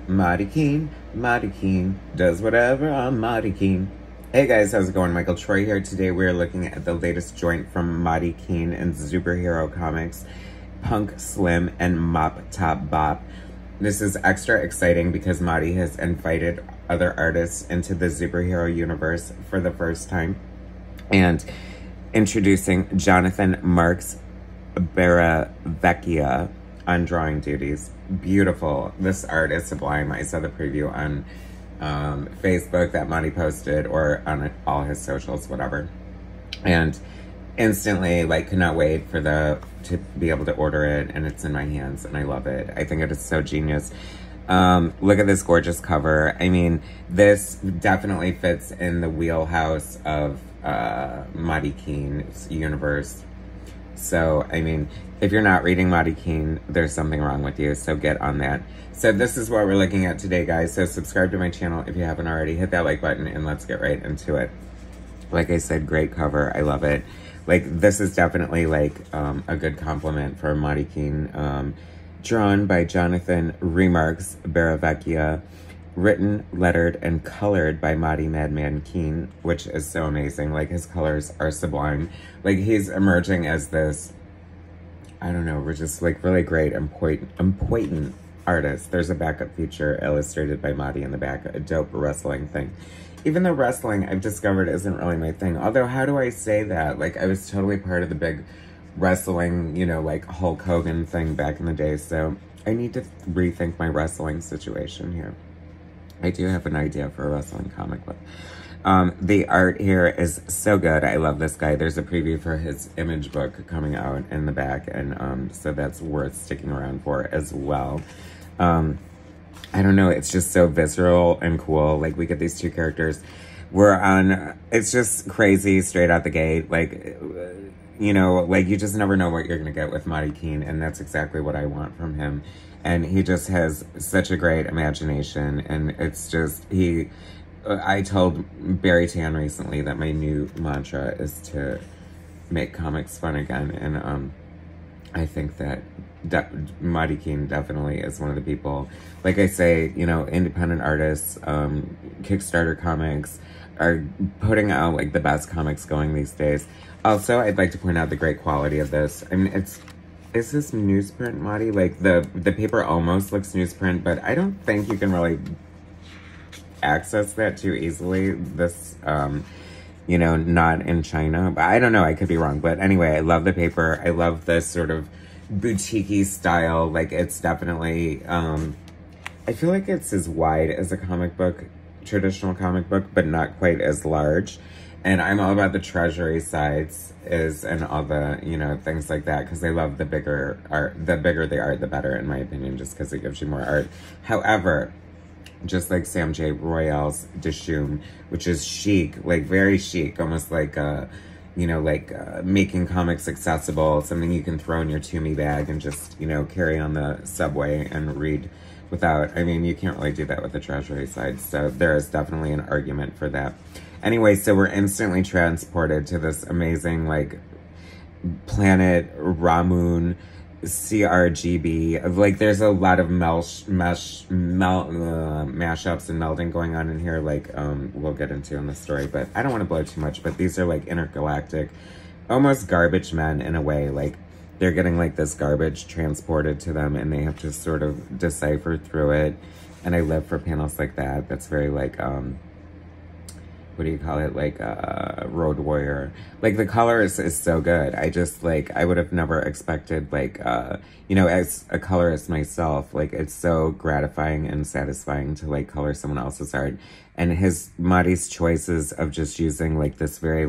Mahdi Khene does whatever. I'm Mahdi Khene. Hey guys, how's it going? Michael Troy here. Today we're looking at the latest joint from Mahdi Khene and ZUPERHERO Comics, Punk Slim and Mop Top Bop. This is extra exciting because Mahdi has invited other artists into the ZUPERHERO universe for the first time, and introducing Jonathan Marks Barravecchia on drawing duties. Beautiful. This art is sublime. I saw the preview on Facebook that Mahdi posted, or on all his socials, whatever, and instantly could not wait for to be able to order it, and it's in my hands and I love it. I think it is so genius. Look at this gorgeous cover. I mean, this definitely fits in the wheelhouse of Mahdi Khene's universe. So, I mean, if you're not reading Mahdi Khene, there's something wrong with you, so get on that. So this is what we're looking at today, guys. So subscribe to my channel if you haven't already. Hit that like button, and let's get right into it. Like I said, great cover. I love it. This is definitely, a good compliment for Mahdi Khene. Drawn by Jonathan Marks Barravecchia. Written, lettered, and colored by Mahdi Madman Khene, which is so amazing. His colors are sublime. He's emerging as this, I don't know, we're just, really great and important artist. There's a backup feature illustrated by Mahdi in the back, a dope wrestling thing. Even though wrestling, I've discovered, isn't really my thing. Although, how do I say that? I was totally part of the big wrestling, Hulk Hogan thing back in the day, so I need to rethink my wrestling situation here. I do have an idea for a wrestling comic book. The art here is so good. I love this guy. There's a preview for his image book coming out in the back, and so that's worth sticking around for as well. I don't know. It's just so visceral and cool. We get these two characters. It's just crazy straight out the gate. You just never know what you're going to get with Mahdi Khene, and that's exactly what I want from him. And he just has such a great imagination, and it's just, I told Barry Tan recently that my new mantra is to make comics fun again, and I think that Mahdi Khene definitely is one of the people. Like I say, independent artists, Kickstarter comics are putting out the best comics going these days. Also, I'd like to point out the great quality of this. I mean, is this newsprint, Mahdi? The paper almost looks newsprint, but I don't think you can really access that too easily. This, not in China. But I don't know, I could be wrong. But anyway, I love the paper. I love this sort of boutique-y style. It's definitely, I feel like it's as wide as a comic book, traditional comic book, but not quite as large. And I'm all about the treasury sides and all the, things like that, because I love the bigger art. The bigger the art, the better, in my opinion, just because it gives you more art. However, just like Sam J. Royale's Dishoom, which is chic, very chic, almost making comics accessible, something you can throw in your Toomey bag and just, carry on the subway and read without, you can't really do that with the treasury side. So there is definitely an argument for that. Anyway, so we're instantly transported to this amazing, planet Ramun, CRGB. There's a lot of mashups and melding going on in here, we'll get into in the story, but I don't want to blow too much, but these are, intergalactic, almost garbage men in a way. They're getting, this garbage transported to them, and they have to sort of decipher through it, and I live for panels like that. That's very, what do you call it? Road Warrior. The color is so good. I just, I would have never expected, as a colorist myself, it's so gratifying and satisfying to, color someone else's art. And Mahdi's choices of just using, this very,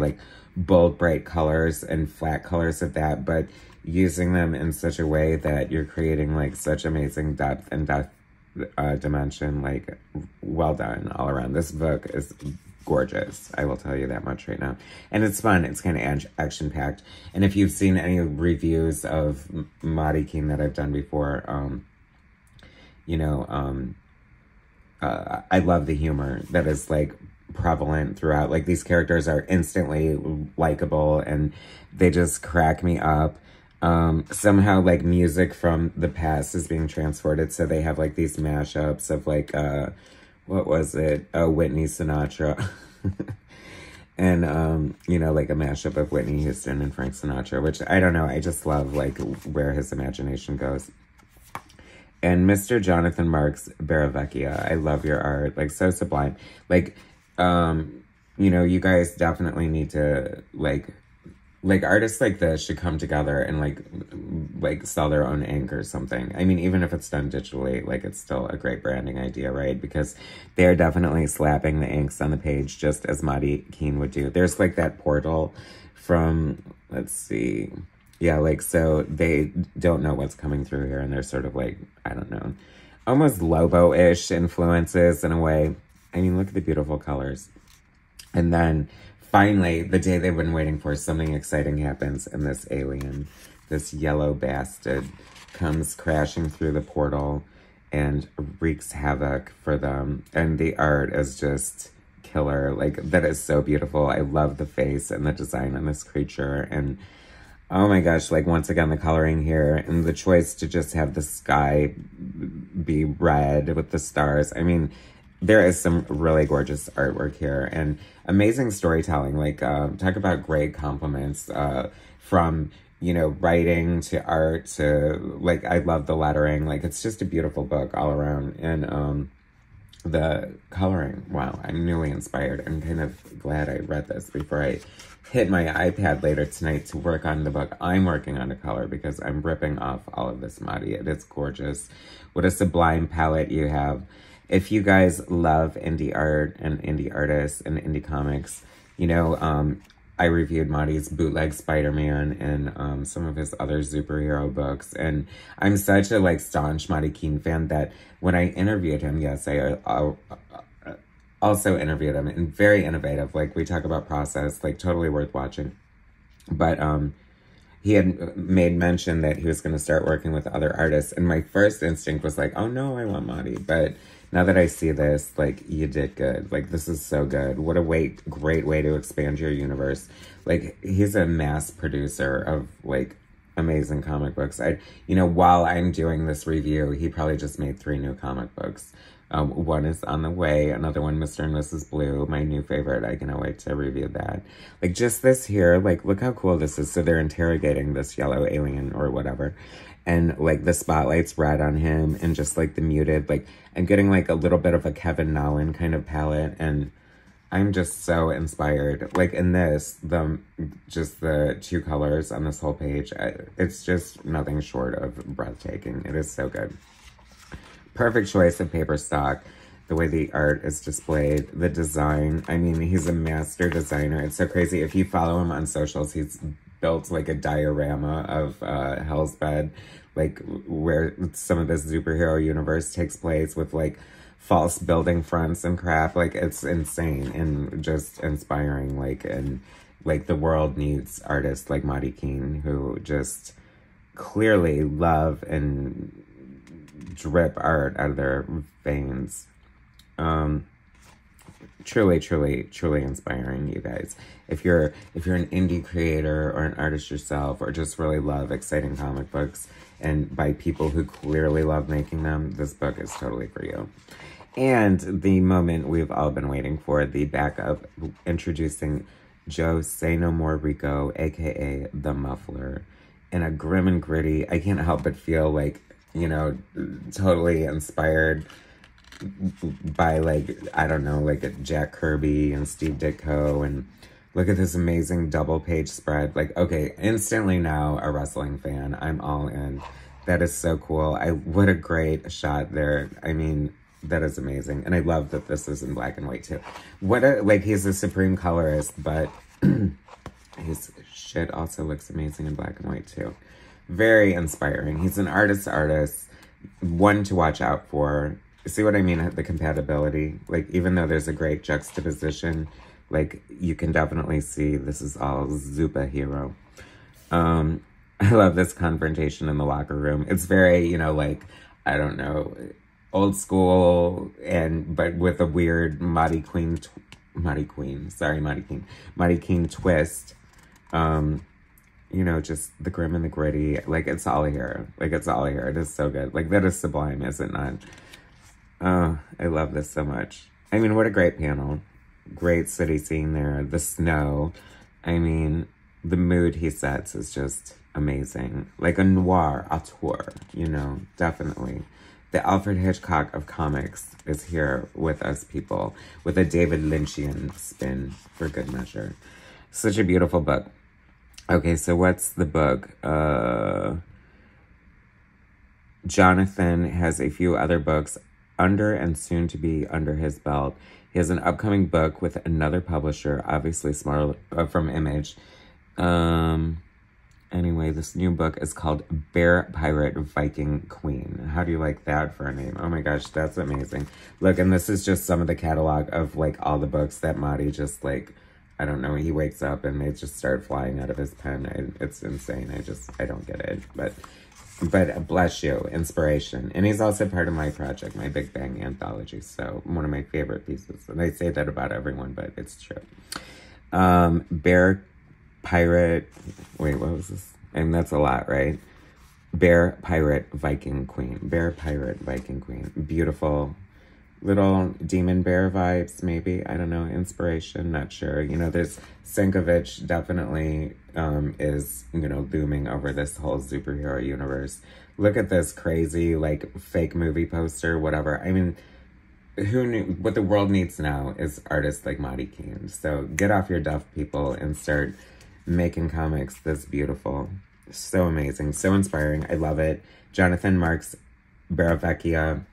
bold, bright colors and flat colors of that, but using them in such a way that you're creating, such amazing depth and dimension, well done all around. This book is gorgeous. I will tell you that much right now. And it's fun. It's kind of action-packed. And if you've seen any reviews of Mahdi Khene that I've done before, I love the humor that is, prevalent throughout. These characters are instantly likable, and they just crack me up. somehow like music from the past is being transported. So they have like these mashups of like, what was it? Oh, Whitney Sinatra. And, you know, like a mashup of Whitney Houston and Frank Sinatra, which I don't know. I just love like where his imagination goes. And Mr. Jonathan Marks Barravecchia, I love your art. Like, so sublime. Like, you know, you guys definitely need to, like artists like this should come together and, like sell their own ink or something. I mean, even if it's done digitally, like, it's still a great branding idea, right? Because they're definitely slapping the inks on the page just as Mahdi Khene would do. There's, like, that portal from, let's see... Yeah, like, so they don't know what's coming through here, and they're sort of like, I don't know, almost Lobo-ish influences in a way. I mean, look at the beautiful colors. And then, finally, the day they've been waiting for, something exciting happens, and this alien, this yellow bastard, comes crashing through the portal and wreaks havoc for them. And the art is just killer. Like, that is so beautiful. I love the face and the design on this creature, and... oh my gosh, like, once again, the coloring here and the choice to just have the sky be red with the stars. I mean, there is some really gorgeous artwork here and amazing storytelling. Like, talk about great compliments from, you know, writing to art to, like, I love the lettering. Like, it's just a beautiful book all around. And the coloring, wow, I'm newly inspired. I'm kind of glad I read this before I hit my iPad later tonight to work on the book I'm working on to color, because I'm ripping off all of this Mahdi. It is gorgeous. What a sublime palette you have. If you guys love indie art and indie artists and indie comics, you know, I reviewed Mahdi's Bootleg Spider-Man and some of his other superhero books. And I'm such a, like, staunch Mahdi Khene fan that when I interviewed him, yes, I also interviewed him, and very innovative. Like, we talk about process, like, totally worth watching. But he had made mention that he was going to start working with other artists. And my first instinct was like, oh no, I want Mahdi. But now that I see this, like, you did good. Like, this is so good. What a great way to expand your universe. Like, he's a mass producer of, like, amazing comic books. You know, while I'm doing this review, he probably just made 3 new comic books. One is on the way, another one, Mr. and Mrs. Blue, my new favorite. I cannot wait to review that. Like, just this here, like, look how cool this is. So they're interrogating this yellow alien or whatever. And, like, the spotlight's red on him and just, like, the muted, like, I'm getting, like, a little bit of a Kevin Nolan kind of palette. And I'm just so inspired. Like, in this, just the 2 colors on this whole page, it's just nothing short of breathtaking. It is so good. Perfect choice of paper stock. The way the art is displayed, the design. I mean, he's a master designer. It's so crazy. If you follow him on socials, he's built, like, a diorama of Hell's Bed, like, where some of this superhero universe takes place with, like, false building fronts and crap. Like, it's insane and just inspiring. Like, and, like, the world needs artists like Mahdi Khene who just clearly love and drip art out of their veins. Truly inspiring, you guys. If you're an indie creator or an artist yourself, or just really love exciting comic books and by people who clearly love making them, this book is totally for you. And the moment we've all been waiting for, the backup introducing Joe Say No More Rico, aka The Muffler, in a grim and gritty, I can't help but feel like, you know, totally inspired by, like, I don't know, like a Jack Kirby and Steve Ditko. And look at this amazing double page spread. Like, okay, instantly now a wrestling fan. I'm all in. That is so cool. What a great shot there. I mean, that is amazing. And I love that this is in black and white too. Like, he's a supreme colorist, but his shit also looks amazing in black and white too. Very inspiring. He's an artist, one to watch out for. See what I mean? The compatibility. Like, even though there's a great juxtaposition, like, you can definitely see this is all ZUPERHERO. I love this confrontation in the locker room. It's very, you know, like, I don't know, old school, but with a weird Mahdi Khene twist. you know, just the grim and the gritty. Like, it's all here. Like, it's all here. It is so good. Like, that is sublime, is it not? Oh, I love this so much. I mean, what a great panel. Great city scene there. The snow. I mean, the mood he sets is just amazing. Like a noir auteur, you know, definitely. The Alfred Hitchcock of comics is here with us, people, with a David Lynchian spin for good measure. Such a beautiful book. Okay, so what's the book? Jonathan has a few other books under and soon to be under his belt. He has an upcoming book with another publisher, obviously smart, from Image. Anyway, this new book is called Bear Pirate Viking Queen. How do you like that for a name? Oh my gosh, that's amazing. Look, and this is just some of the catalog of like all the books that Mahdi just like, I don't know, he wakes up and they just start flying out of his pen. It's insane. I don't get it. But bless you, inspiration. And he's also part of my project, my Big Bang anthology. So one of my favorite pieces. And I say that about everyone, but it's true. Bear Pirate, wait, what was this? And that's a lot, right? Bear Pirate Viking Queen. Bear Pirate Viking Queen. Beautiful little demon bear vibes, maybe. I don't know, inspiration, not sure. You know, there's Sienkiewicz definitely is, you know, looming over this whole superhero universe. Look at this crazy, like, fake movie poster, whatever. I mean, who knew? What the world needs now is artists like Mahdi Khene. So get off your duff, people, and start making comics this beautiful. So amazing, so inspiring. I love it. Jonathan Marks Barravecchia,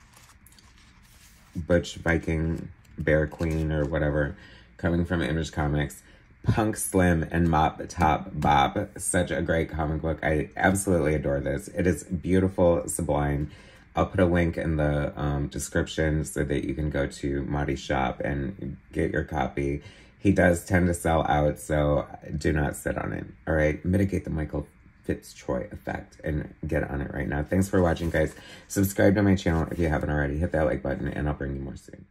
Butch Viking Bear Queen or whatever, coming from Image Comics. Punk Slim and Mop Top Bob. Such a great comic book. I absolutely adore this. It is beautiful, sublime. I'll put a link in the description so that you can go to Mahdi's shop and get your copy. He does tend to sell out, so do not sit on it. All right, mitigate the MichaelFitzTroytv effect and get on it right now. Thanks for watching, guys. Subscribe to my channel if you haven't already. Hit that like button, and I'll bring you more soon.